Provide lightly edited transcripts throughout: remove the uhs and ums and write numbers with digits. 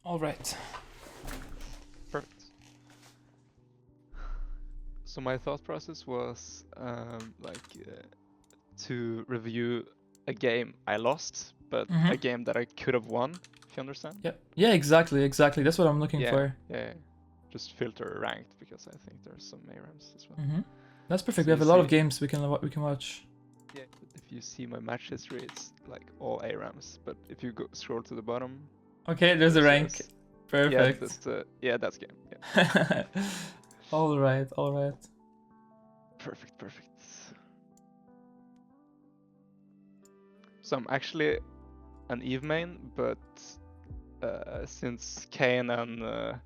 All right. Perfect. So my thought process was to review a game I lost, but a game that I could have won, if you understand. Yeah. Yeah. Exactly. Exactly. That's what I'm looking for. Yeah. Just filter ranked because I think there's some ARAMs as well. That's perfect. So we have a you lot of see- games we can watch. Yeah, but if you see my match history, it's like all ARAMs. But if you scroll to the bottom, Okay. There's a rank. says- Perfect. Yeah, that's game. Yeah. All right. All right. Perfect. So I'm actually an Eve main, but since Kane and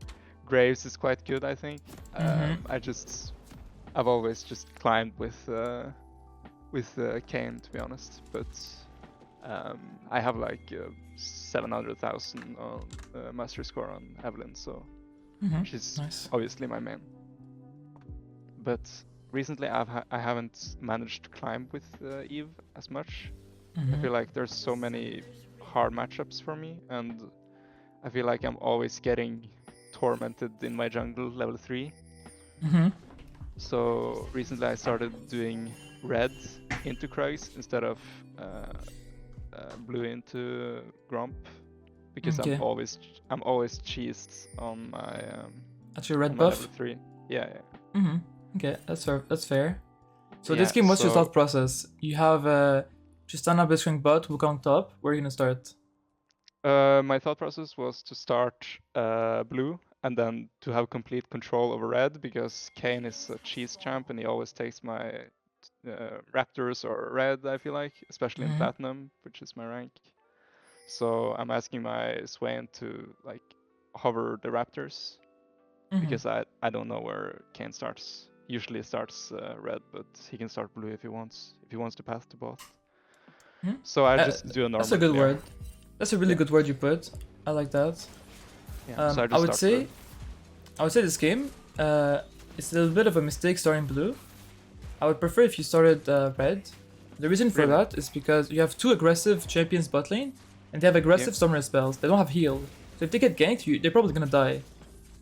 Graves is quite good, I think. I've always just climbed with Kane, to be honest. But I have like 700,000 on mastery score on Evelynn, so she's Nice. obviously my main. But recently I haven't managed to climb with Eve as much. I feel like there's so many hard matchups for me, and I feel like I'm always getting tormented in my jungle level 3. So recently I started doing red into Krugs instead of blue into Gromp, because Okay. I'm always cheesed on my That's your red on my buff. level 3. Yeah. Okay, that's fair. That's fair. So Yeah, this game, what's your so- thought process? You have Tristana, Blitzcrank bot, Wukong top. Where are you gonna start? My thought process was to start blue and then to have complete control over red, because Kane is a cheese champ and he always takes my raptors or red, I feel like, especially in platinum, which is my rank. So I'm asking my Swain to like hover the raptors, because I don't know where Kane starts. Usually he starts red, but he can start blue if he wants to path to both. So I just do a normal. That's a good clear. word. That's a really good word you put. I like that. Yeah, so I would start say, red. this game, it's a little bit of a mistake starting blue. I would prefer if you started red. The reason for Really? that is because you have two aggressive champions bot lane, and they have aggressive summoner spells. They don't have heal, so if they get ganked, they're probably gonna die.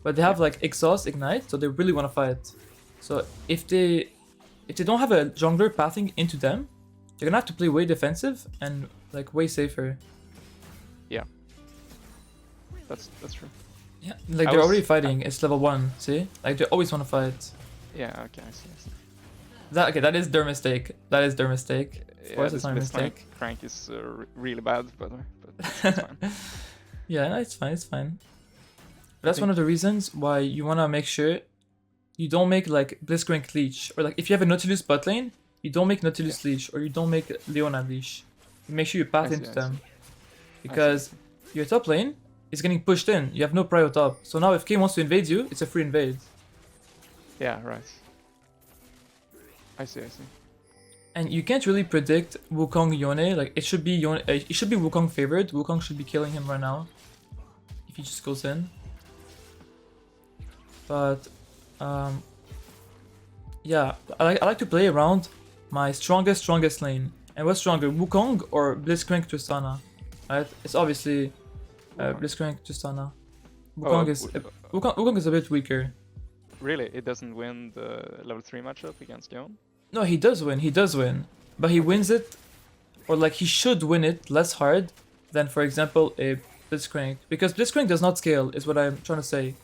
But they have like exhaust, ignite, so they really want to fight. So if they don't have a jungler pathing into them, they're gonna have to play way defensive and like way safer. Yeah. That's true. Yeah, like they're already fighting. It's level 1. See, like they always want to fight. Yeah, okay, I see. That is their mistake. That is their mistake. Of course, it's not a mistake. Crank is really bad, by the way, but it's fine. Yeah, no, it's fine. It's fine. But that's one of the reasons why you wanna make sure you don't make like Blitzcrank leech, or like if you have a Nautilus bot lane, you don't make Nautilus leech, or you don't make Leona leech. You make sure you path into them, because your top lane is getting pushed in. You have no prio top. So now if Kane wants to invade you, it's a free invade. Yeah, right. I see. And you can't really predict Wukong Yone. Like it should be Wukong favored. Wukong should be killing him right now if he just goes in. But yeah, I like to play around my strongest lane. And what's stronger, Wukong or Blitzcrank Tristana? Right? It's obviously Blitzcrank Tristana. Wukong is a bit weaker. Really? It doesn't win the level 3 matchup against Gion? No, he does win. But he wins it, or like he should win it less hard than, for example, a Blitzcrank. Because Blitzcrank does not scale, is what I'm trying to say.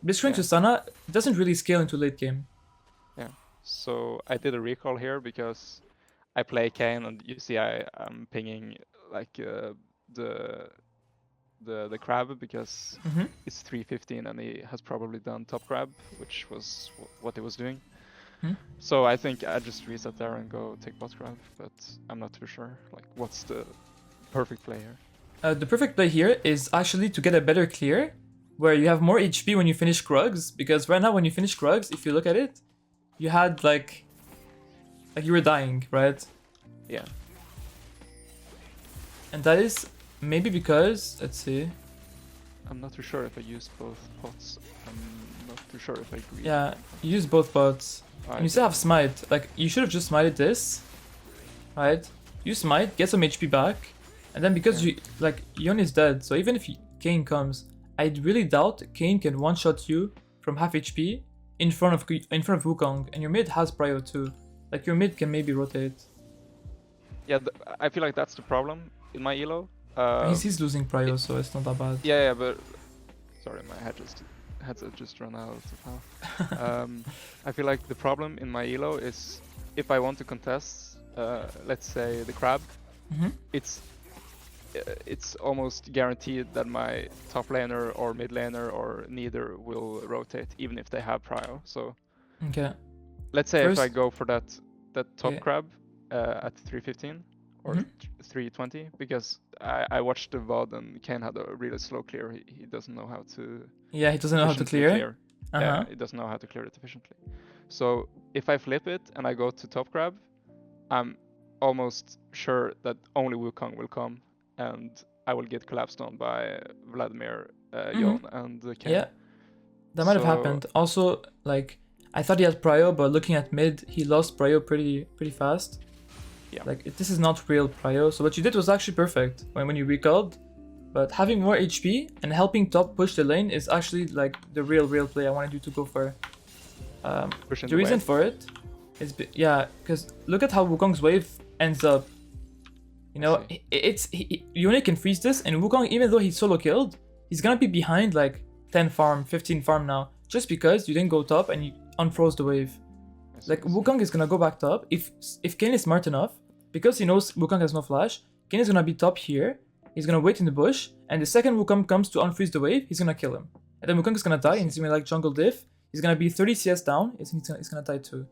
Blitzcrank Tristana doesn't really scale into late game. Yeah. So I did a recall here because I play Kane, and you see I'm pinging like the crab, because it's 3:15 and he has probably done top crab, which was what he was doing. So I think I just reset there and go take bot crab, but I'm not too sure. Like, what's the perfect play here? The perfect play here is actually to get a better clear, where you have more HP when you finish Krugs, because right now when you finish Krugs, if you look at it, you had like you were dying, right? Yeah. And that is maybe because, let's see. I'm not too sure if I use both pots. I'm not too sure if I agree. Yeah, you use both bots. And you still have smite. Like, you should have just smited this, right? You smite, get some HP back, and then because you like Yone is dead, so even if Kane comes I really doubt Kane can one-shot you from half HP in front of Wukong, and your mid has prio too. Like your mid can maybe rotate. Yeah, I feel like that's the problem in my elo. He's losing prio, so it's not that bad. Yeah, but sorry, my headset just run out of power. I feel like the problem in my elo is if I want to contest, let's say the crab, it's almost guaranteed that my top laner or mid laner or neither will rotate, even if they have prio. So okay. Let's say First, if I go for that top yeah. crab at 315 or 320, because I watched the VOD and Kane had a really slow clear. He doesn't know how to. Yeah, he doesn't know how to clear. Yeah, he doesn't know how to clear it efficiently. So if I flip it and I go to top crab, I'm almost sure that only Wukong will come, and I will get collapsed on by Vladimir, Yon, and Kane. Yeah, that might have happened. Also, like I thought he had prio, but looking at mid, he lost prio pretty fast. Yeah. Like this is not real prio. So what you did was actually perfect when you recalled. But having more HP and helping top push the lane is actually like the real play I wanted you to go for. The reason for it is because look at how Wukong's wave ends up. You know, you only can freeze this, and Wukong, even though he's solo killed, he's gonna be behind like 10 farm, 15 farm now, just because you didn't go top and you unfroze the wave. Like Wukong is gonna go back top if Kane is smart enough, because he knows Wukong has no flash. Kane is gonna be top here. He's gonna wait in the bush, and the second Wukong comes to unfreeze the wave, he's gonna kill him. And then Wukong is gonna die, and he's gonna like jungle diff. He's gonna be 30 CS down. He's gonna die too,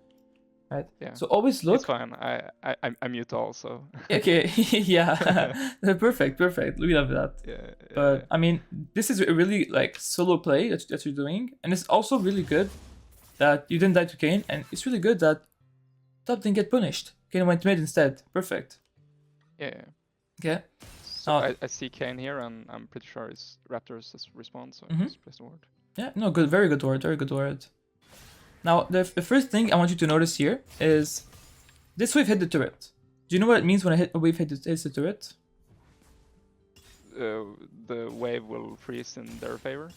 right? Yeah. So always look. It's fine. I mute all, so. Okay. Yeah. Perfect. We love that. Yeah. But I mean, this is a really like solo play that you're doing, and it's also really good that you didn't die to Kane, and it's really good that top didn't get punished. Kane went mid instead. Perfect. Yeah. Okay. So I see Kane here, and I'm pretty sure it's Raptors' response, so I just place the ward. Yeah, no, good, very good word. Now, the first thing I want you to notice here is this wave hit the turret. Do you know what it means when a wave hits the turret? The wave will freeze in their favor?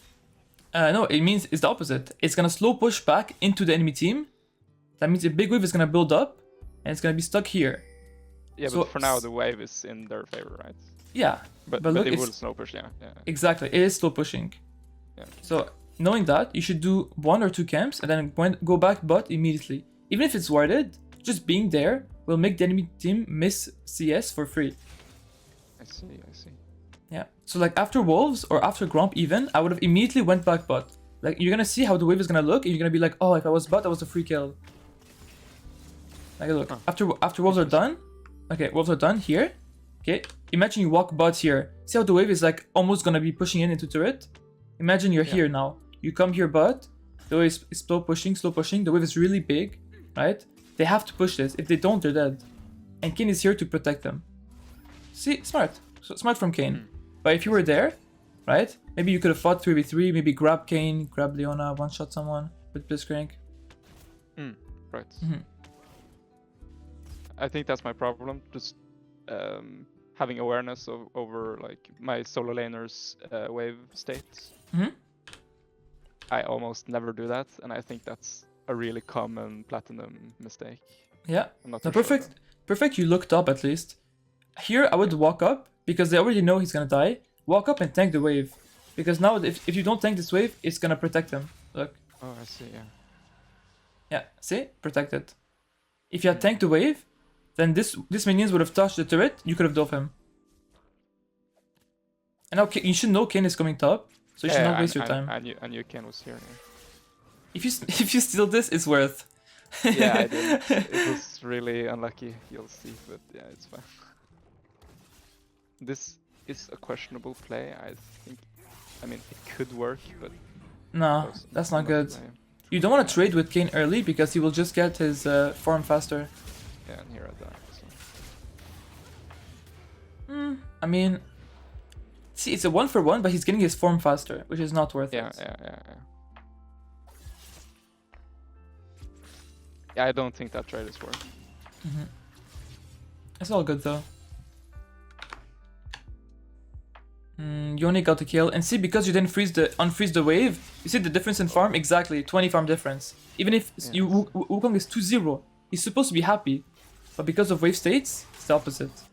No, it means it's the opposite. It's gonna slow push back into the enemy team. That means a big wave is gonna build up, and it's gonna be stuck here. Yeah, so, but for now the wave is in their favor, right? Yeah, but look, it will slow push, yeah. Exactly, it is slow pushing. Yeah. So knowing that, you should do 1 or 2 camps and then go back bot immediately. Even if it's warded, just being there will make the enemy team miss CS for free. I see. Yeah. So like after Wolves or after Gromp even, I would have immediately went back bot. Like you're gonna see how the wave is gonna look, and you're gonna be like, oh, if I was bot, that was a free kill. Like look, after Wolves are done. Okay, Wolves are done here. Okay, imagine you walk bot here. See how the wave is like almost gonna be pushing into turret? Imagine you're here now. You come here bot, the wave is slow pushing, the wave is really big, right? They have to push this. If they don't, they're dead. And Kane is here to protect them. See, smart. So smart from Kane. But if you were there, right? Maybe you could have fought 3v3, maybe grab Kane, grab Leona, one-shot someone with Blitzcrank. Right. I think that's my problem. Just having awareness over like my solo laner's wave states. I almost never do that, and I think that's a really common platinum mistake. Yeah. No, perfect. You looked up at least. Here I would walk up because they already know he's gonna die. Walk up and tank the wave, because now if you don't tank this wave, it's gonna protect him. Look. Oh, I see. Yeah. Yeah. See, protected. If you had tanked the wave, then this minions would have touched the turret. You could have dove him. And now you should know Kane is coming top, so you should not waste your time. I knew Kane was here. Yeah. If you steal this, it's worth. Yeah, I did. It was really unlucky. You'll see, but yeah, it's fine. This is a questionable play. I mean, it could work, but no, that's not good. You don't want to trade with Kane early because he will just get his farm faster. Yeah, and here I die. So. I mean, see, it's a 1-for-1, but he's getting his form faster, which is not worth it. Yeah, I don't think that trade is worth. It's all good though. Yone got the kill, and see, because you didn't unfreeze the wave, you see the difference in farm? Exactly, 20 farm difference. Even if Wukong is 2-0, he's supposed to be happy, but because of wave states, it's the opposite.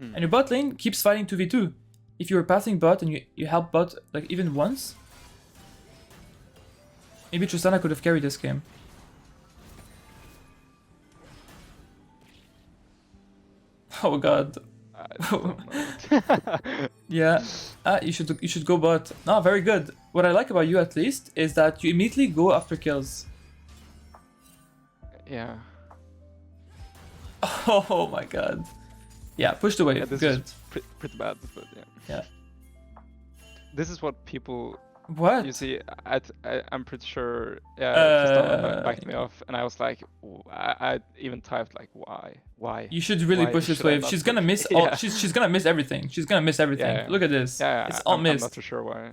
And your bot lane keeps fighting 2v2. If you were pathing bot and you help bot like even once, maybe Tristana could have carried this game. Oh god. Yeah, you should go bot. No, very good. What I like about you at least is that you immediately go after kills. Yeah. Oh my god. Yeah, push the wave. Yeah, this good. is pretty bad, but yeah. Yeah. This is what people. What? You see, I'm pretty sure. Yeah, Tristana backed me off, and I was like, I even typed like, why? You should really push this wave. She's gonna miss all. Yeah. She's gonna miss everything. She's gonna miss everything. Yeah. Look at this. Yeah, it's all missed. I'm not too sure why.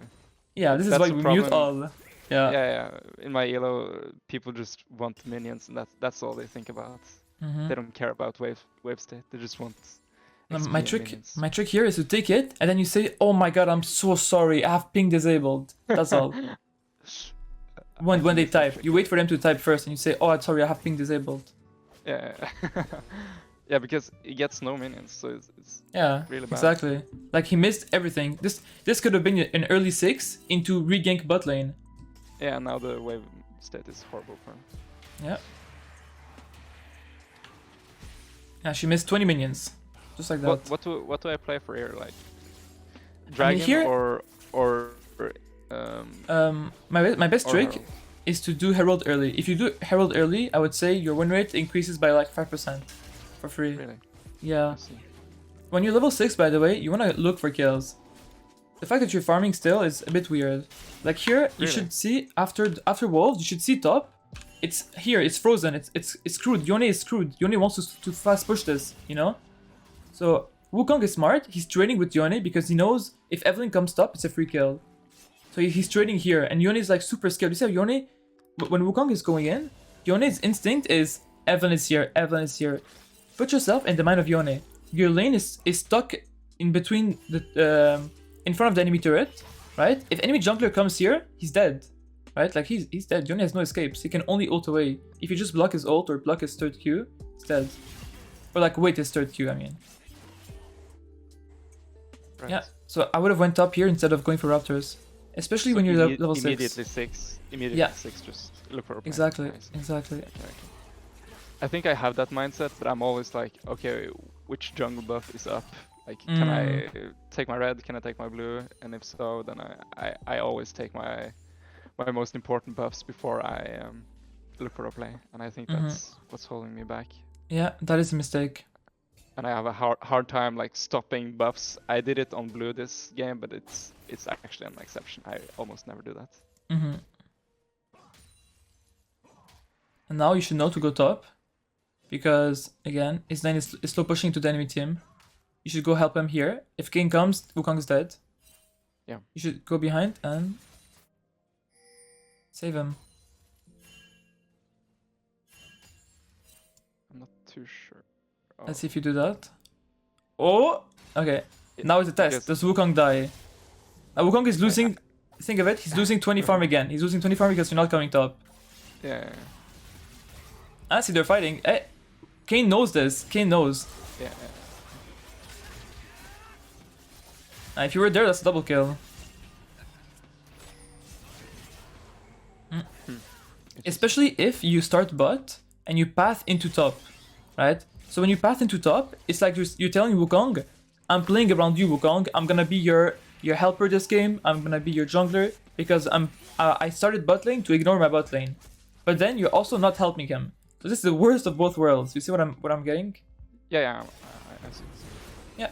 Yeah, this is That's why the we mute problem. all. Yeah. Yeah. In my elo, people just want minions, and that's all they think about. They don't care about wave state. They just want. My trick here is to take it and then you say, "Oh my god, I'm so sorry. I have ping disabled." That's all. When they type, you wait for them to type first and you say, "Oh, I'm sorry, I have ping disabled." Yeah. Yeah, because he gets no minions, so it's Yeah, really bad. exactly. Like he missed everything. This could have been an early 6 into regank bot lane. Yeah, now the wave state is horrible for him. Yeah. Yeah, she missed 20 minions. Just like that. What do I play for here? Like dragon here- or My best or trick Herald? is to do Herald early. If you do Herald early, I would say your win rate increases by like 5% for free. Really? Yeah. I see. When you're level 6, by the way, you want to look for kills. The fact that you're farming still is a bit weird. Like here, you Really? should see after wolves, you should see top. It's here, it's frozen, it's screwed. Yone is screwed. Yone wants to fast push this, you know? So Wukong is smart. He's trading with Yone because he knows if Evelynn comes top, it's a free kill. So he's trading here, and Yone is like super scared. You see how Yone, when Wukong is going in, Yone's instinct is Evelynn is here, Evelynn is here. Put yourself in the mind of Yone. Your lane is stuck in between the in front of the enemy turret, right? If enemy jungler comes here, he's dead, right? Like he's dead. Yone has no escapes. He can only ult away. If you just block his ult or block his third Q, he's dead. Or like wait his third Q, I mean. Right. Yeah. So I would have went up here instead of going for Raptors, especially when you're level 6. Immediately 6. Immediately Yeah. 6. Just look for a plan. Exactly. Nice. Exactly. Okay. I think I have that mindset, but I'm always like, okay, which jungle buff is up? Like, can I take my red? Can I take my blue? And if so, then I always take my most important buffs before I look for a play. And I think that's what's holding me back. Yeah, that is a mistake. And I have a hard time like stopping buffs. I did it on blue this game, but it's actually an exception. I almost never do that. And now you should know to go top, because again, his lane is slow pushing to the enemy team. You should go help him here. If King comes, Wukong is dead. Yeah. You should go behind and save him. I'm not too sure. Oh. Let's see if you do that. Oh, okay. Now it's a test. Yes. Does Wukong die? Wukong is losing. Think of it. He's losing 20 farm again. He's losing 20 farm because you're not coming top. Yeah. I see they're fighting. Kane knows this. Kane knows. Yeah. If you were there, that's a double kill. Especially if you start bot and you path into top, right? So when you path into top, it's like you're telling Wukong, I'm playing around you, Wukong. I'm gonna be your helper this game. I'm gonna be your jungler because I started bot lane to ignore my bot lane, but then you're also not helping him. So this is the worst of both worlds. You see what I'm getting? Yeah. I see. Yeah.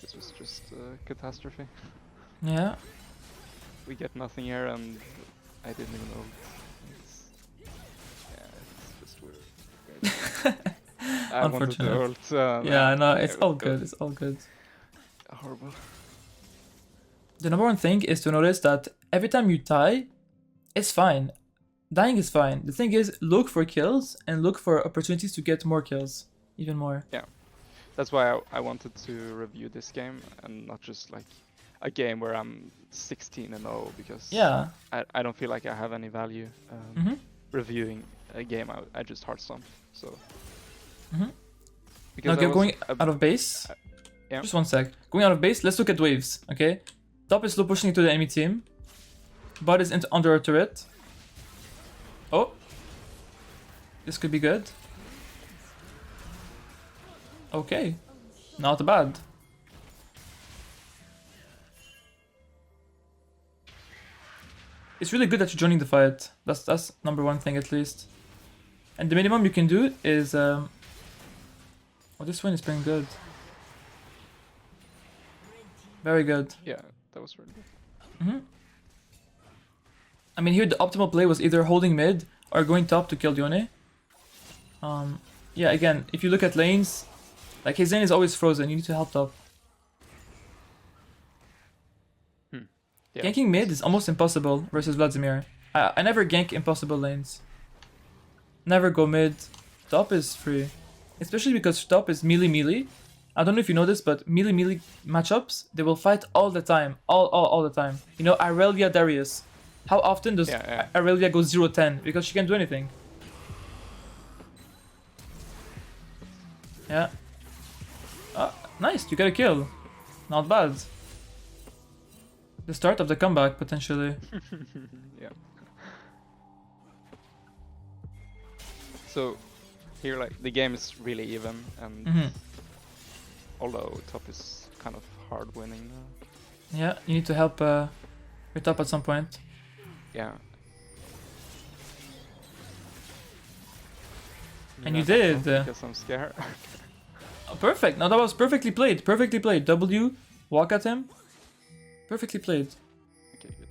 This was just a catastrophe. Yeah. We get nothing here, and I didn't even know. It's just weird. I wanted to Unfortunate. ult. Yeah, no, it's it all was good. It's all good. Horrible. The number one thing is to notice that every time you tie, it's fine. Dying is fine. The thing is, look for kills and look for opportunities to get more kills, even more. That's why I wanted to review this game and not just like a game where I'm 16-0 because Yeah. I don't feel like I have any value Mm-hmm. reviewing a game I just hard stomped. So Mm-hmm. because Now, going out of base. yeah. Just one sec. Going out of base, let's look at waves, okay? Top is slow pushing into the enemy team. Bot is under a turret. Oh. This could be good. Okay. Not bad. It's really good that you're joining the fight. That's number one thing at least. And the minimum you can do is oh, this one is playing good. Very good. Yeah, that was really good. Mm-hmm. I mean, here the optimal play was either holding mid or going top to kill Yone. Yeah, again, if you look at lanes, like his lane is always frozen. You need to help top. Yeah. Ganking mid is almost impossible versus Vladimir. I never gank impossible lanes. Never go mid. Top is free. Especially because top is melee. I don't know if you know this, but melee matchups, they will fight all the time. All the time. You know, Irelia Darius. How often does Irelia go 0-10? Because she can't do anything. Yeah. Nice, you got a kill. Not bad. The start of the comeback, potentially. Yeah. So here, like, the game is really even, and although top is kind of hard winning now. Yeah, you need to help your top at some point. Yeah. And you did. Because I'm scared. Oh, perfect. No, that was perfectly played. Perfectly played. W, walk at him. Perfectly played. Okay, good.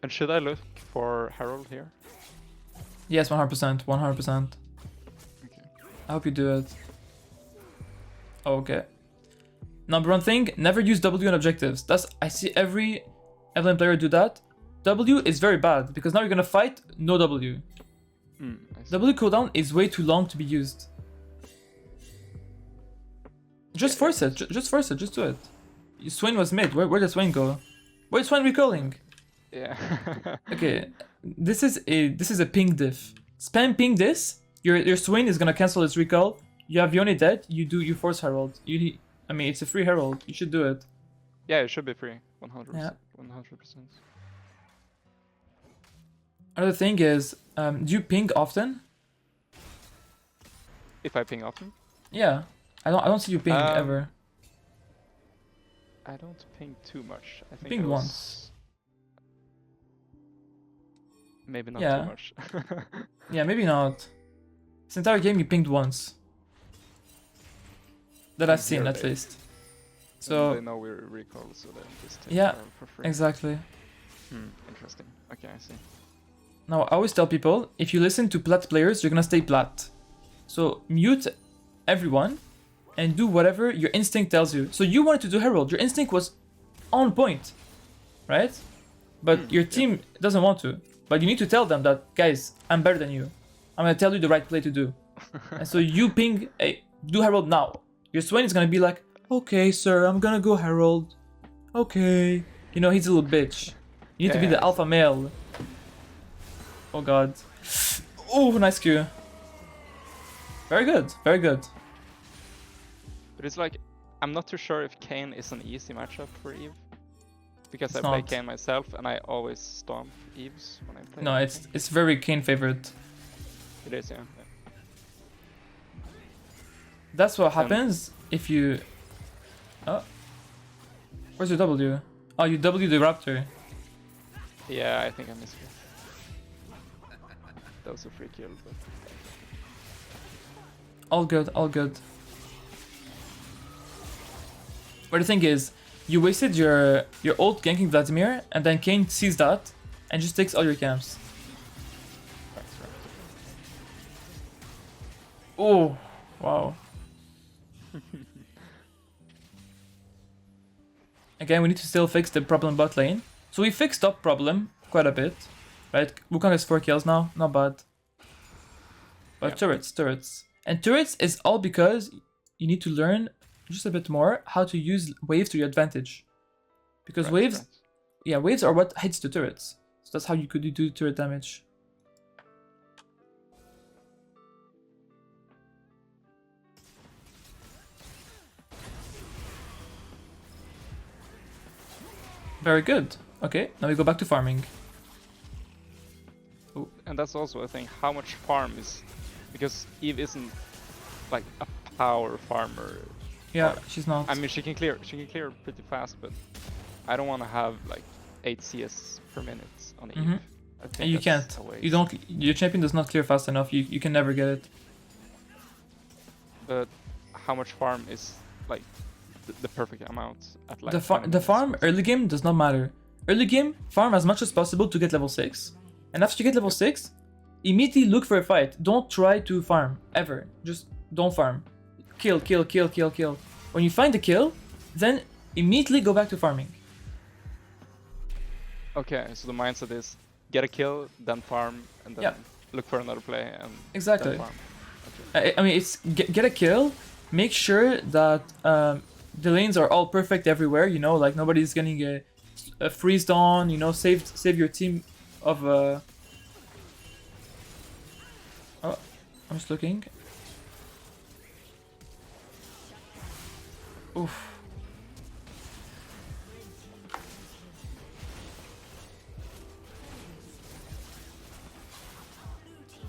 And should I look for Herald here? Yes, 100%. 100%. Okay. I hope you do it. Okay. Number one thing, never use W on objectives. I see every Evelynn player do that. W is very bad because now you're gonna fight no W. W cooldown is way too long to be used. Just force it. Just force it. Just do it. Swain was mid. Where did Swain go? Where's Swain recalling? Yeah. Okay, this is a ping diff. Spam ping this. Your Swain is gonna cancel its recall. You have Yone dead. You force Herald. I mean, it's a free Herald. You should do it. Yeah, it should be free. 100%. Yeah. 100%. Another thing is, do you ping often? If I ping often? Yeah, I don't see you ping ever. I don't ping too much. I think Pinged it was... once. Maybe not Yeah. too much. Yeah, maybe not. This entire game you pinged once. That I've seen, at least. So they know we recall, so they just take yeah, Herald for free. exactly. Interesting. Okay, I see. Now, I always tell people, if you listen to plat players, you're gonna stay plat. So mute everyone and do whatever your instinct tells you. So you wanted to do Herald, your instinct was on point, right? But your team doesn't want to. But you need to tell them that, guys, I'm better than you. I'm gonna tell you the right play to do. And so you ping, hey, do Herald now. Your Swain is gonna be like, okay, sir, I'm gonna go Herald. Okay. You know, he's a little bitch. You need to be the alpha male. Oh god. Oh, nice Q. Very good, very good. But it's like, I'm not too sure if Kayn is an easy matchup for Eve. Because It's I play not. Kayn myself and I always stomp Eves when I play. No, it's very Kayn favorite. It is, yeah. That's what happens if you... Oh. Where's your W? Oh, you W the Raptor. Yeah, I think I missed it. That was a free kill, but... All good, all good. But the thing is, you wasted your ult ganking Vladimir, and then Kayn sees that, and just takes all your camps. That's right. Oh, wow. Again, we need to still fix the problem bot lane. So we fixed top problem. quite a bit, right? Wukong has 4 kills now, not bad. But Yeah. turrets. And turrets is all because you need to learn just a bit more how to use waves to your advantage. Because waves, yeah, waves are what hits the turrets. So that's how you could do turret damage. Very good. Okay, now we go back to farming. And that's also a thing. How much farm is, because Eve isn't like a power farmer. Yeah, Or, she's not. I mean, she can clear pretty fast, but I don't want to have like 8 CS per minute on Eve. I think And you that's can't. a waste. You don't. Your champion does not clear fast enough. You can never get it. But how much farm is like the perfect amount at like The farm early game does not matter. Early game, farm as much as possible to get level 6. And after you get level 6, immediately look for a fight. Don't try to farm, ever. Just don't farm. Kill. When you find the kill, then immediately go back to farming. Okay, so the mindset is get a kill, then farm, and then look for another play and Exactly. then farm. Okay. I mean, it's get a kill, make sure that the lanes are all perfect everywhere, you know, like nobody's getting a freezed on, you know, save your team of oh, I'm just looking. Oof.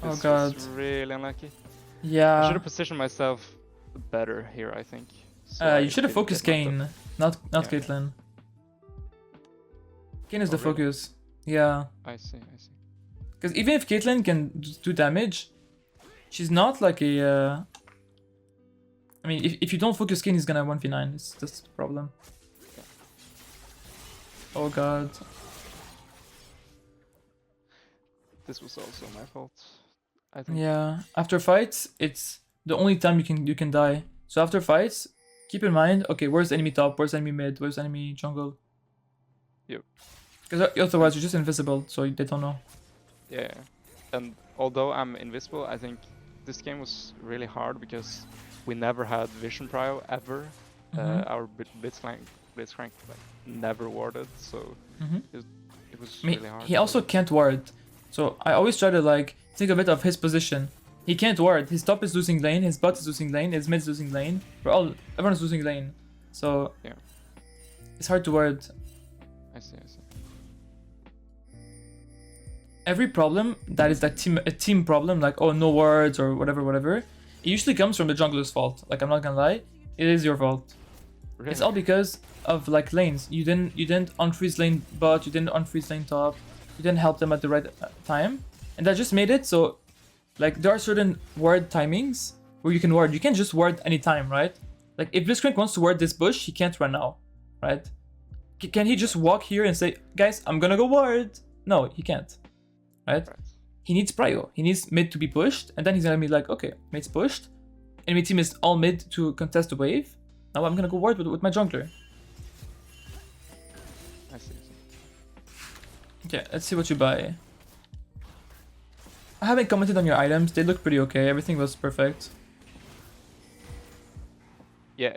Oh god. This was really unlucky. I Yeah. should have positioned myself better here, I think. So You should have didn't focused get knocked Kane, up. not Yeah. Caitlyn. Kane is Oh, the really? focus. Yeah. I see. Because even if Caitlyn can do damage, she's not like a. I mean, if you don't focus Kane, he's gonna 1v9. That's the problem. Oh god. This was also my fault, I think. Yeah. After fights, it's the only time you can die. So after fights, keep in mind, okay, where's enemy top? Where's enemy mid? Where's enemy jungle? Yep. Because otherwise you're just invisible, so they don't know. Yeah. And although I'm invisible, I think this game was really hard because we never had vision prio ever. Our Blitzcrank like never warded, so it was really hard. He also can't ward. So I always try to like think a bit of his position. He can't ward. His top is losing lane, his bot is losing lane, his mid is losing lane. Everyone's losing lane. So yeah, it's hard to ward. I see. Every problem that is like a team problem, like oh no wards or whatever, it usually comes from the jungler's fault. Like I'm not gonna lie, it is your fault. Really? It's all because of like lanes. You didn't unfreeze lane bot, you didn't unfreeze lane top, you didn't help them at the right time, and that just made it so like there are certain ward timings where you can ward. You can't just ward anytime, right? Like if Blitzcrank wants to ward this bush, he can't run now, right? Can he just walk here and say, guys, I'm gonna go ward? No, he can't, right? He needs prio. He needs mid to be pushed, and then he's gonna be like, okay, mid's pushed, enemy team is all mid to contest the wave. Now I'm gonna go ward with my jungler. I see. Okay, let's see what you buy. I haven't commented on your items. They look pretty okay. Everything was perfect. Yeah,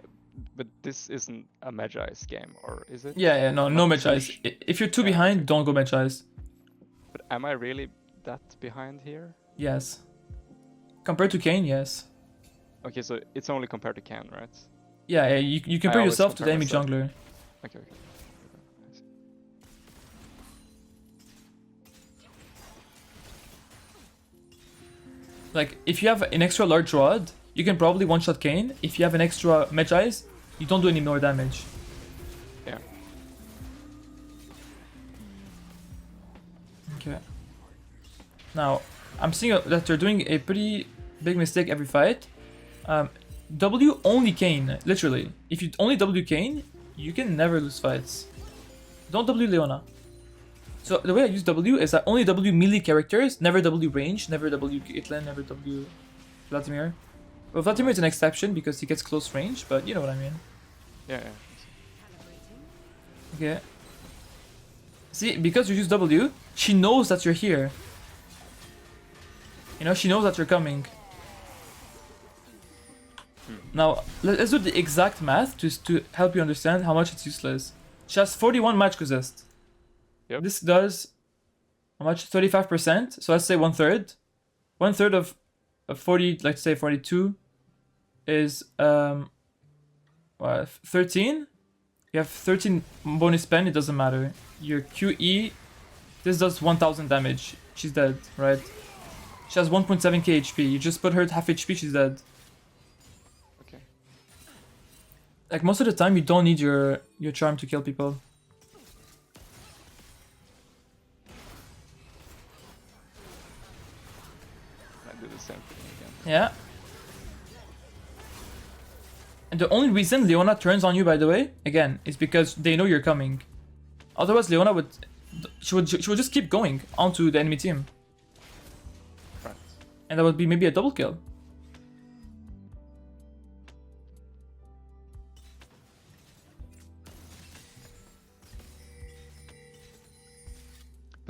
but this isn't a Magi's game, or is it? Yeah, no Magi's. If you're too behind, don't go Magi's. But am I really that behind here? Yes. Compared to Kane, yes. Okay, so it's only compared to Can, right? Yeah, you compare yourself to the enemy jungler. Okay. Like, if you have an extra large rod, you can probably one-shot Kane. If you have an extra Magi's, you don't do any more damage. Yeah. Okay. Now, I'm seeing that they're doing a pretty big mistake every fight. W only Kane, literally. If you only W Kane, you can never lose fights. Don't W Leona. So the way I use W is I only W melee characters, never W range, never W Caitlyn, never W Vladimir. Well, Vladimir is an exception because he gets close range, but you know what I mean. Yeah. Okay. See, because you use W, she knows that you're here. You know, she knows that you're coming. Now, let's do the exact math to help you understand how much it's useless. She has 41 match resist. Yep. This does how much? 35%. So let's say 1/3. 1/3 of 40, let's say 42, is 13. You have 13 bonus pen. It doesn't matter. Your QE, this does 1000 damage. She's dead, right? She has 1.7k HP. You just put her at half HP. She's dead. Like, most of the time, you don't need your charm to kill people. I do the same thing again. Yeah. And the only reason Leona turns on you, by the way, again, is because they know you're coming. Otherwise, Leona would just keep going onto the enemy team. Right. And that would be maybe a double kill.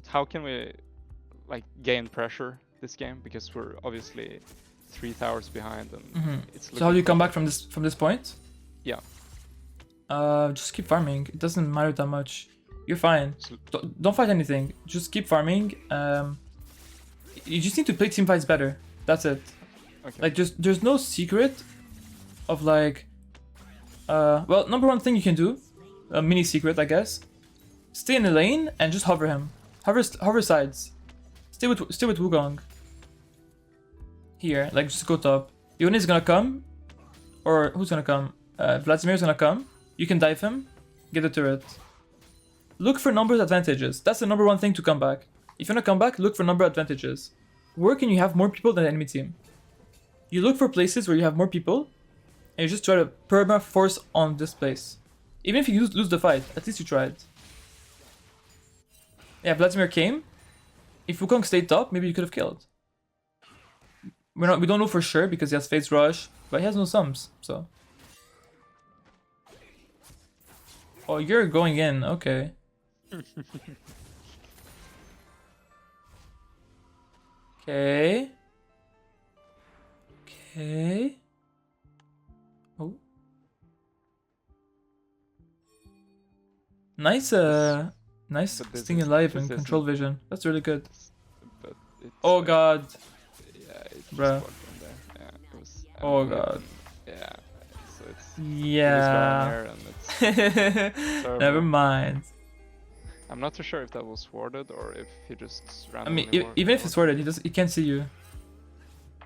How can we like gain pressure this game? Because we're obviously 3 towers behind and it's So how do you come back from this point? Yeah. Just keep farming. It doesn't matter that much. You're fine. So, Don't fight anything. Just keep farming. You just need to play team fights better. That's it. okay. Like, there's no secret of like well, number one thing you can do, a mini secret, I guess. Stay in the lane and just hover him. Hover sides. Stay with Wukong. Here, like, just go top. Yone is gonna come, or who's gonna come? Vladimir's gonna come. You can dive him, get the turret. Look for numbers advantages. That's the number one thing to come back. If you wanna come back, look for number advantages. Where can you have more people than the enemy team? You look for places where you have more people, and you just try to perma force on this place. Even if you lose the fight, at least you tried. Yeah, Vladimir came. If Wukong stayed top, maybe you could have killed. We don't know for sure because he has Fate's Rush, but he has no sums, so. Oh, you're going in, okay. Okay. Okay. Oh. Nice, nice But this staying is- alive this and isn't- control vision. That's really good. But it's, Oh god. Yeah, it Bruh. just from there. Yeah, it was. Oh and god. Yeah, so it's. Yeah. Here and it's terrible. Never mind. I'm not too sure if that was warded or if he just I randomly. mean, even if it's worded, he can't see you.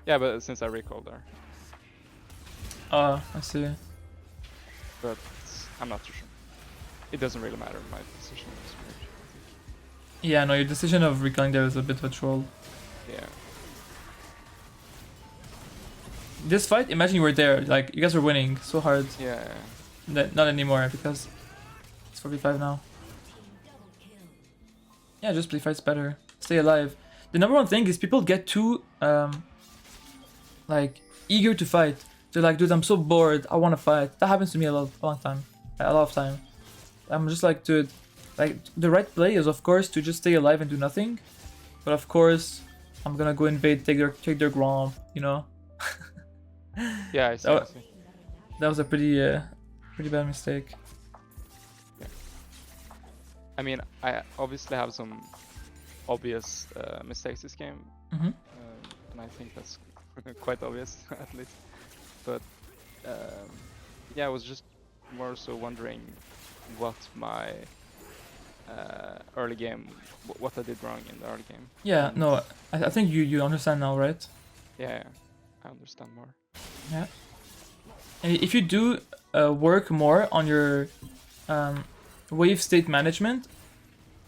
Yeah, but since I recalled there, Oh, I see. but I'm not too sure. It doesn't really matter. My position was weird. Yeah, no, your decision of recalling there is a bit of a troll. Yeah. This fight, imagine you were there, like, you guys were winning so hard. Yeah. Not anymore, because it's 45 now. Yeah, just play fights better. Stay alive. The number one thing is people get too, like, eager to fight. They're like, dude, I'm so bored, I want to fight. That happens to me a lot of time. I'm just like, dude, like, the right play is, of course, to just stay alive and do nothing. But of course, I'm gonna go invade, take their Grom, you know? Yeah, I see. That I see. That was a pretty bad mistake. I mean, I obviously have some obvious mistakes this game, Mm-hmm. and I think that's quite obvious at least. But yeah, I was just more so wondering what my early game, what I did wrong in the early game. Yeah, And no, I think you understand now, right? Yeah, I understand more. Yeah. And if you do work more on your wave state management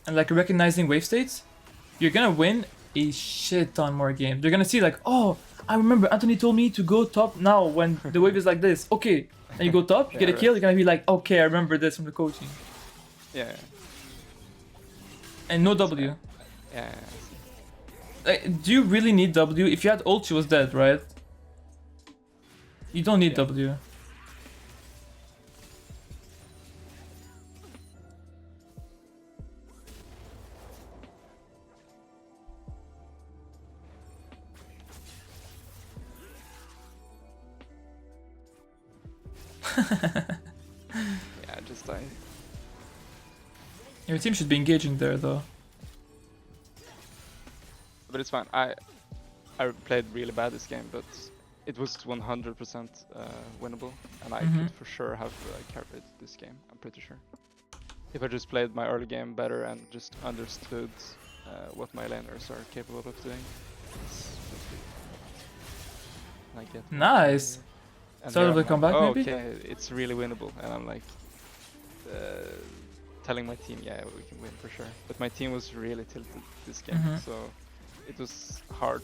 and like recognizing wave states, you're gonna win a shit ton more games. You're gonna see like, oh, I remember Anthony told me to go top now when the wave is like this. Okay, and you go top, you Yeah, get a kill. You're gonna be like, okay, I remember this from the coaching. Yeah. And no W. Yeah. Like, do you really need W? If you had ult, she was dead, right? You don't need Yeah. W. Yeah, just die. Your team should be engaging there though. But it's fine. I played really bad this game, but it was 100% winnable, and I could for sure have carried this game. I'm pretty sure. If I just played my early game better and just understood what my laners are capable of doing. I get Nice. and Start here of the I'm comeback, like, oh, maybe? okay, it's really winnable, and I'm like telling my team, yeah, we can win for sure. But my team was really tilted this game, so it was hard.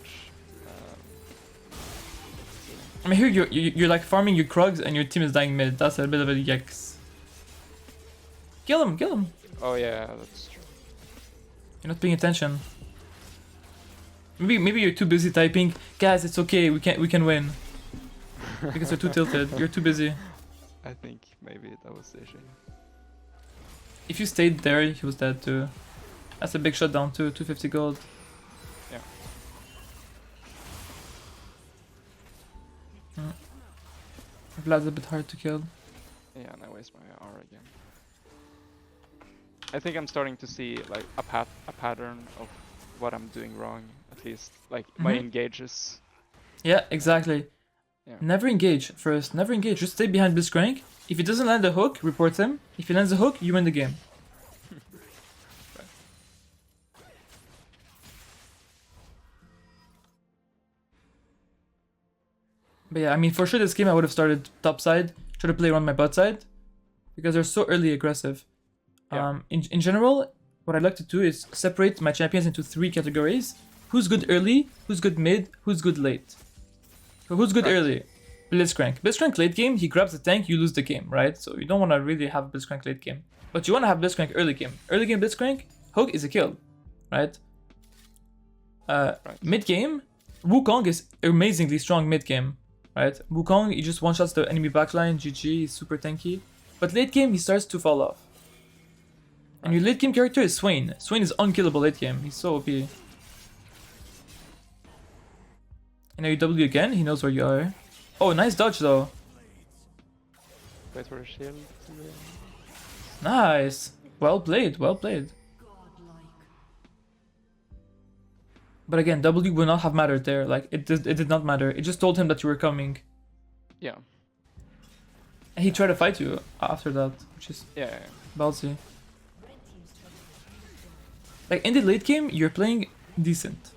I mean, here you're like farming your Krugs and your team is dying mid. That's a bit of a yikes. Kill him, kill him. Oh yeah, that's true. You're not paying attention. Maybe you're too busy typing, guys, it's okay, we can win. Because you're too tilted, you're too busy. I think maybe that was the issue. If you stayed there, he was dead too. That's a big shutdown too, 250 gold. Yeah. Vlad's a bit hard to kill. Yeah, and I waste my R again. I think I'm starting to see like a pattern of what I'm doing wrong, at least. Like my engages. Yeah, exactly. Yeah. Never engage first, never engage. Just stay behind Blitzcrank. If he doesn't land the hook, report him. If he lands the hook, you win the game. But yeah, I mean, for sure this game I would have started top side, try to play around my bot side, because they're so early aggressive. Yeah. In general, what I'd like to do is separate my champions into 3 categories. Who's good early, who's good mid, who's good late. So who's good early? Blitzcrank. Blitzcrank late game, he grabs the tank, you lose the game, right? So you don't want to really have Blitzcrank late game. But you want to have Blitzcrank early game. Early game Blitzcrank, hook is a kill, right? Mid game, Wukong is amazingly strong mid game, right? Wukong, he just one-shots the enemy backline, GG, he's super tanky. But late game, he starts to fall off. And your late game character is Swain. Swain is unkillable late game, he's so OP. And now you W again, he knows where you are. Oh, nice dodge though. Wait for a shield. Nice. Well played, well played. But again, W would not have mattered there. Like, it did not matter. It just told him that you were coming. Yeah. And he tried to fight you after that, which is Yeah. ballsy. Like, in the late game, you're playing decent.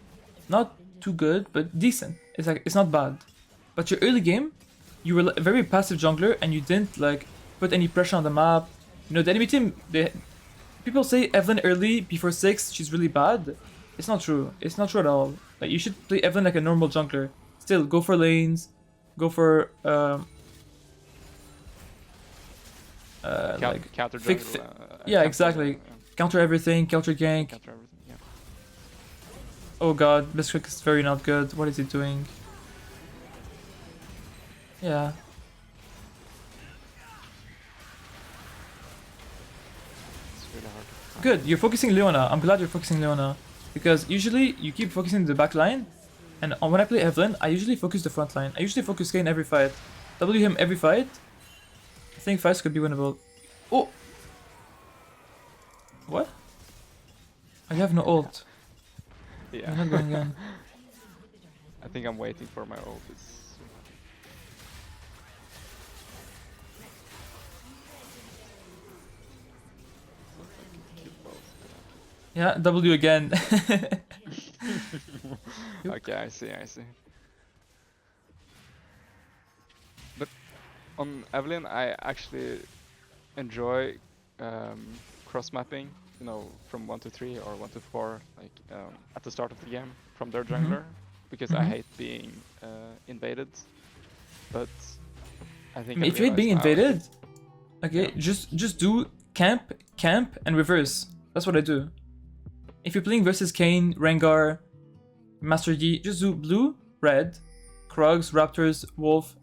Not too good, but decent. It's like, it's not bad. But your early game, you were a very passive jungler and you didn't like put any pressure on the map. You know, the enemy team, people say Evelynn early before 6, she's really bad. It's not true. It's not true at all. Like, you should play Evelynn like a normal jungler. Still, go for lanes, go for like counter fix. jungle, Yeah, counter, exactly. Counter everything, counter gank. Counter everything. Yeah. Oh god, Blitzcrank is very not good. What is he doing? Yeah. It's really hard. Good, you're focusing Leona. I'm glad you're focusing Leona. Because usually you keep focusing the back line. And when I play Evelynn, I usually focus the front line. I usually focus Kane every fight. W him every fight. I think fights could be winnable. Oh! What? I have no ult. Yeah. I'm not going in. I think I'm waiting for my ult. Yeah, W again. Okay, I see. But on Evelynn, I actually enjoy cross mapping. You know, from 1 to 3 or 1 to 4, like at the start of the game from their jungler, because I hate being invaded. But I think If you hate being invaded, okay, just do camp, and reverse. That's what I do. If you're playing versus Kane, Rengar, Master Yi, just do blue, red, Krugs, Raptors, Wolf,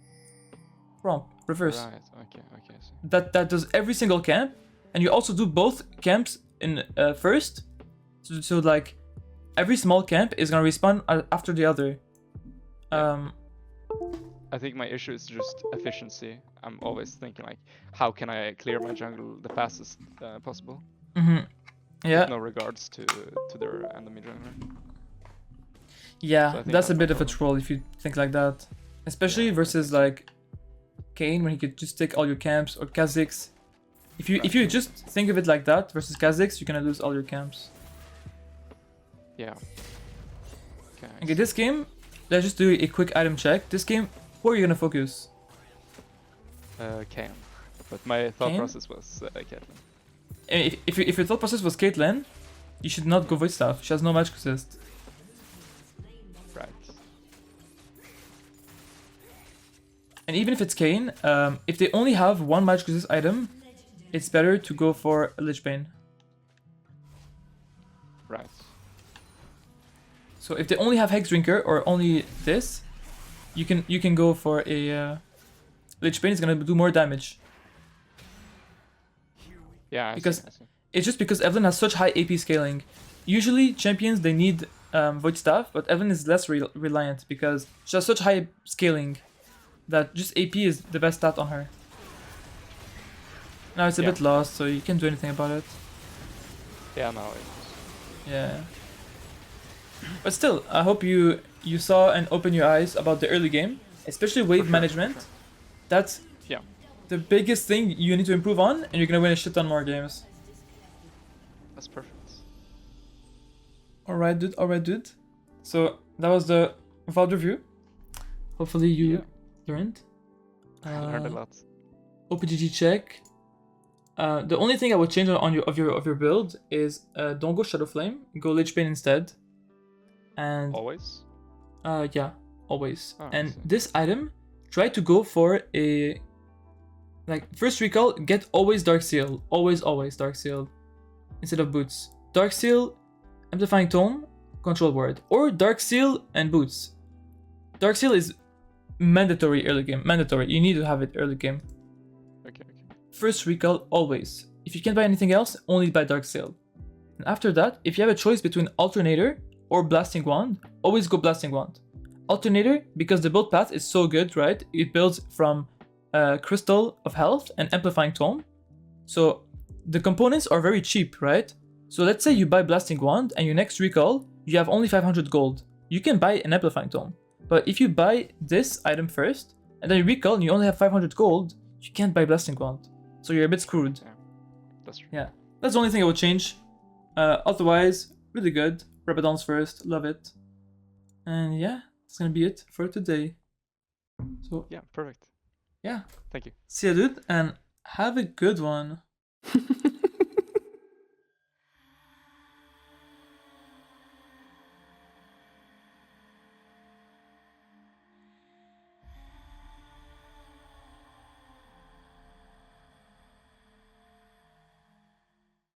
romp, reverse. Right. Okay. I see. That does every single camp, and you also do both camps in first. So like every small camp is gonna respawn after the other. I think my issue is just efficiency. I'm always thinking like, how can I clear my jungle the fastest possible? Yeah. With no regards to their enemy jungler. Yeah, So I think that's a my bit of a problem. troll if you think like that. Especially Yeah, I versus think so. like Kayn, when he could just take all your camps, or Kha'Zix. If you Right. just think of it like that versus Kha'Zix, you're gonna lose all your camps. Yeah. Okay. Okay, this game, let's just do a quick item check. This game, who are you gonna focus? Kayn. But my thought Kayn? process was Caitlyn. And if your thought process was Caitlyn, you should not go Void Staff. She has no magic resist. Right. And even if it's Kayn, if they only have one magic resist item, it's better to go for a Lich Bane. Right. So if they only have Hex Drinker or only this, you can go for a Lich Bane. Is gonna do more damage. Yeah. I Because see. it's just because Evelynn has such high AP scaling. Usually champions they need Void Staff, but Evelynn is less reliant because she has such high scaling that just AP is the best stat on her. Now it's a Yeah. bit lost, so you can't do anything about it. Yeah. No. Yeah. But still, I hope you saw and opened your eyes about the early game, especially wave sure, management. for sure. That's Yeah. the biggest thing you need to improve on, and you're gonna win a shit ton more games. That's perfect. Alright, dude. Alright, dude. So that was the VOD review. Hopefully you learned. I learned a lot. OPGG check. The only thing I would change on your build is don't go Shadow Flame, go Lich Bane instead. And Always. yeah, always. Oh, I And see. this item, try to go for a first recall. Get always Dark Seal, always Dark Seal instead of Boots. Dark Seal, Amplifying Tome, Control Word, or Dark Seal and Boots. Dark Seal is mandatory early game. Mandatory. You need to have it early game. Okay. First recall always. If you can't buy anything else, only buy Dark Seal. And after that, if you have a choice between Alternator or Blasting Wand, always go Blasting Wand. Alternator, because the build path is so good, right? It builds from Crystal of Health and Amplifying Tome. So the components are very cheap, right? So let's say you buy Blasting Wand and your next recall, you have only 500 gold. You can buy an Amplifying Tome. But if you buy this item first, and then you recall and you only have 500 gold, you can't buy Blasting Wand. So you're a bit screwed. Yeah. That's true. Yeah. That's the only thing I would change. Otherwise, really good. Rabadon's first, love it. And yeah, that's gonna be it for today. So Yeah. Perfect. yeah. Thank you. See ya, dude, and have a good one.